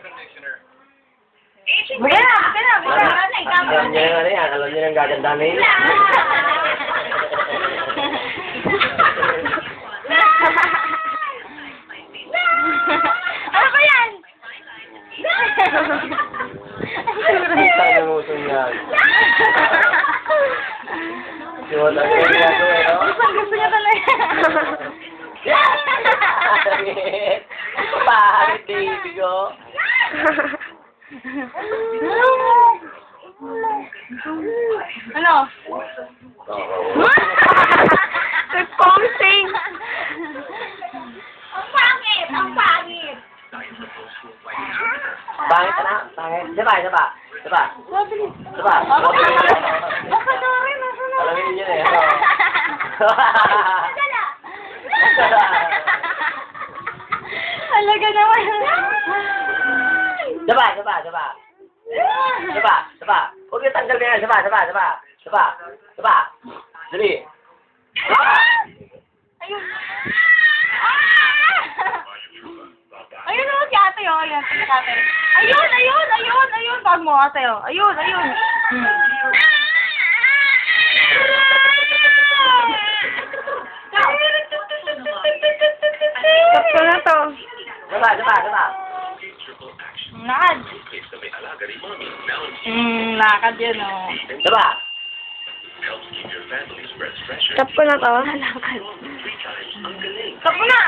Buka na. Alam niyo yung ano yan, alam niyo yung gaganda na yun. Ano ba yan? Tayo ng usong yan. Siwa na yung ginagawa, no? Gusto niya talaga. Pahit, baby ko. Ano? Nagponsing. Ang pangit! Ang pangit! Pangit na? Pangit? Isa pa. Baka na rin. Alam niyo yun eh. Talaga naman. Isa pa. Huwag yung tanggal ka yan. Isa pa. Dali. Ayun. Ayun o, si ate o. Ayun, si ate. Ayun. Bag mo ate o. Ayun. Stop ko na to. Isa. Nakad. Nakad yun o. Isa. Stop ko na to. Stop mo na.